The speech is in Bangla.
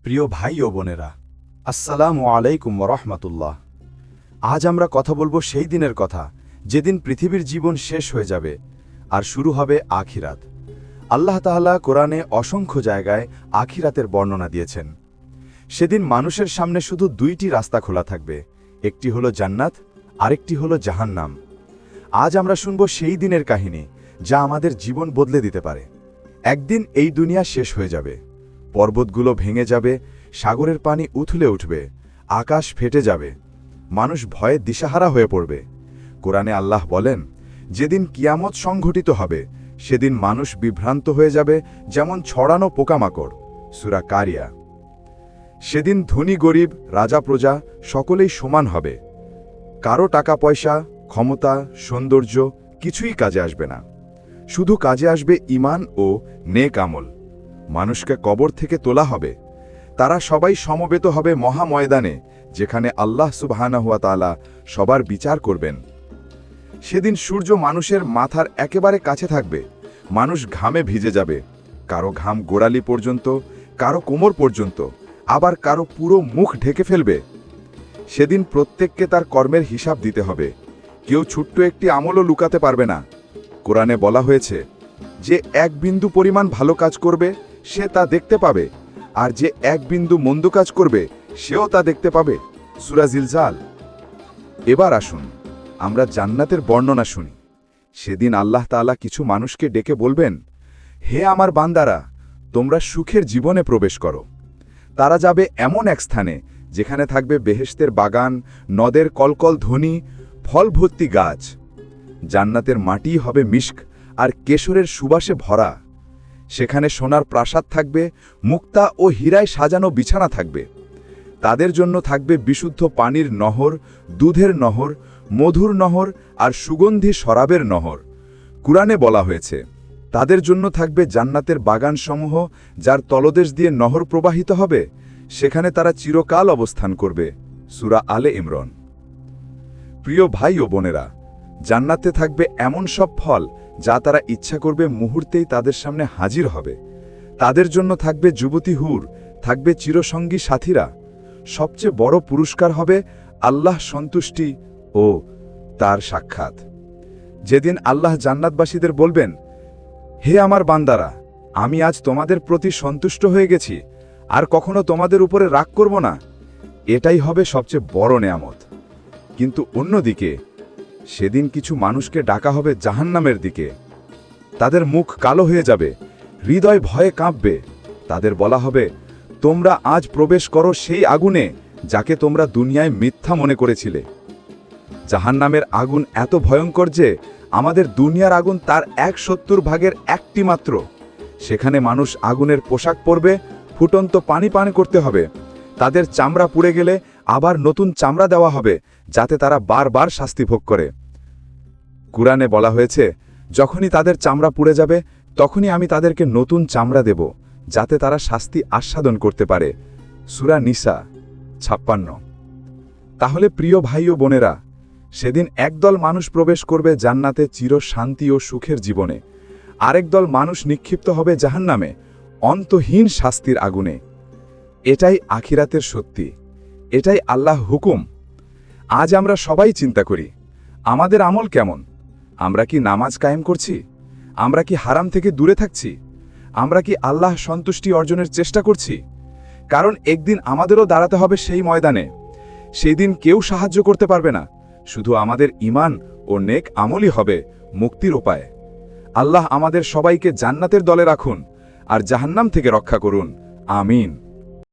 প্রিয় ভাই ও বোনেরা, আসসালামু আলাইকুম ওয়া। আজ আমরা কথা বলবো সেই দিনের কথা যেদিন পৃথিবীর জীবন শেষ হয়ে যাবে আর শুরু হবে আখিরাত। আল্লাহ তাআলা কোরআনে অসংখ্য জায়গায় আখিরাতের বর্ণনা দিয়েছেন। সেদিন মানুষের সামনে শুধু দুইটি রাস্তা খোলা থাকবে, একটি হলো জান্নাত, আরেকটি হলো জাহান্নাম। আজ আমরা শুনব সেই দিনের কাহিনী যা আমাদের জীবন বদলে দিতে পারে। একদিন এই দুনিয়া শেষ হয়ে যাবে, পর্বতগুলো ভেঙে যাবে, সাগরের পানি উথলে উঠবে, আকাশ ফেটে যাবে, মানুষ ভয়ে দিশাহারা হয়ে পড়বে। কোরআনে আল্লাহ বলেন, যেদিন কিয়ামত সংঘটিত হবে সেদিন মানুষ বিভ্রান্ত হয়ে যাবে যেমন ছড়ানো পোকামাকড়। সূরা কারিয়া। সেদিন ধনী গরিব, রাজা প্রজা সকলেই সমান হবে। কারো টাকা পয়সা, ক্ষমতা, সৌন্দর্য কিছুই কাজে আসবে না। শুধু কাজে আসবে ঈমান ও নেক আমল। মানুষকে কবর থেকে তোলা হবে। তারা সবাই সমবেত হবে মহাময়দানে, যেখানে আল্লাহ সুবহানাহু ওয়া তাআলা সবার বিচার করবেন। সেদিন সূর্য মানুষের মাথার একেবারে কাছে থাকবে। মানুষ ঘামে ভিজে যাবে, কারো ঘাম গোড়ালি পর্যন্ত, কারো কোমর পর্যন্ত, আবার কারো পুরো মুখ ঢেকে ফেলবে। সেদিন প্রত্যেককে তার কর্মের হিসাব দিতে হবে। কেউ ছোট্ট একটি আমলও লুকাতে পারবে না। কোরআনে বলা হয়েছে, যে এক বিন্দু পরিমাণ ভালো কাজ করবে সে তা দেখতে পাবে, আর যে এক বিন্দু মন্দ কাজ করবে সেও তা দেখতে পাবে। সূরা জিলজাল। এবার আসুন আমরা জান্নাতের বর্ণনা শুনি। সেদিন আল্লাহ তাআলা কিছু মানুষকে ডেকে বলবেন, হে আমার বান্দারা, তোমরা সুখের জীবনে প্রবেশ করো। তারা যাবে এমন এক স্থানে যেখানে থাকবে বেহেশতের বাগান, নদের কলকল ধ্বনি, ফল ভর্তি গাছ। জান্নাতের মাটি হবে মিশক আর কেশরের সুবাসে ভরা। সেখানে সোনার প্রাসাদ থাকবে, মুক্তা ও হীরায় সাজানো বিছানা থাকবে। তাদের জন্য থাকবে বিশুদ্ধ পানির নহর, দুধের নহর, মধুর নহর আর সুগন্ধি শরাবের নহর। কুরআনে বলা হয়েছে, তাদের জন্য থাকবে জান্নাতের বাগানসমূহ, যার তলদেশ দিয়ে নহর প্রবাহিত হবে। সেখানে তারা চিরকাল অবস্থান করবে। সূরা আলে ইমরান। প্রিয় ভাই ও বোনেরা, জান্নাতে থাকবে এমন সব ফল যা তারা ইচ্ছা করবে মুহূর্তেই তাদের সামনে হাজির হবে। তাদের জন্য থাকবে যুবতী হুর, থাকবে চিরসঙ্গী সাথীরা। সবচেয়ে বড় পুরস্কার হবে আল্লাহ সন্তুষ্টি ও তার সাক্ষাৎ। যেদিন আল্লাহ জান্নাতবাসীদের বলবেন, হে আমার বান্দারা, আমি আজ তোমাদের প্রতি সন্তুষ্ট হয়ে গেছি, আর কখনো তোমাদের উপরে রাগ করব না। এটাই হবে সবচেয়ে বড় নেয়ামত। কিন্তু অন্যদিকে সেদিন কিছু মানুষকে ডাকা হবে জাহান্নামের দিকে। তাদের মুখ কালো হয়ে যাবে, হৃদয় ভয়ে কাঁপবে। তাদের বলা হবে, তোমরা আজ প্রবেশ করো সেই আগুনে যাকে তোমরা দুনিয়ায় মিথ্যা মনে করেছিলে। জাহান্নামের আগুন এত ভয়ঙ্কর যে আমাদের দুনিয়ার আগুন তার 1/70 ভাগের একটি মাত্র। সেখানে মানুষ আগুনের পোশাক পরবে, ফুটন্ত পানি পান করতে হবে। তাদের চামড়া পুড়ে গেলে আবার নতুন চামড়া দেওয়া হবে, যাতে তারা বারবার শাস্তি ভোগ করে। কুরআনে বলা হয়েছে, যখনই তাদের চামড়া পুড়ে যাবে তখনই আমি তাদেরকে নতুন চামড়া দেব, যাতে তারা শাস্তি আস্বাদন করতে পারে। সূরা নিসা 56। তাহলে প্রিয় ভাই ও বোনেরা, সেদিন একদল মানুষ প্রবেশ করবে জান্নাতে চির শান্তি ও সুখের জীবনে, আরেক দল মানুষ নিক্ষিপ্ত হবে জাহান্নামে অন্তহীন শাস্তির আগুনে। এটাই আখিরাতের সত্যি, এটাই আল্লাহ হুকুম। আজ আমরা সবাই চিন্তা করি, আমাদের আমল কেমন? আমরা কি নামাজ কায়েম করছি? আমরা কি হারাম থেকে দূরে থাকছি? আমরা কি আল্লাহ সন্তুষ্টি অর্জনের চেষ্টা করছি? কারণ একদিন আমাদেরও দাঁড়াতে হবে সেই ময়দানে। সেই দিন কেউ সাহায্য করতে পারবে না, শুধু আমাদের ঈমান ও নেক আমলই হবে মুক্তির উপায়। আল্লাহ আমাদের সবাইকে জান্নাতের দলে রাখুন আর জাহান্নাম থেকে রক্ষা করুন। আমিন।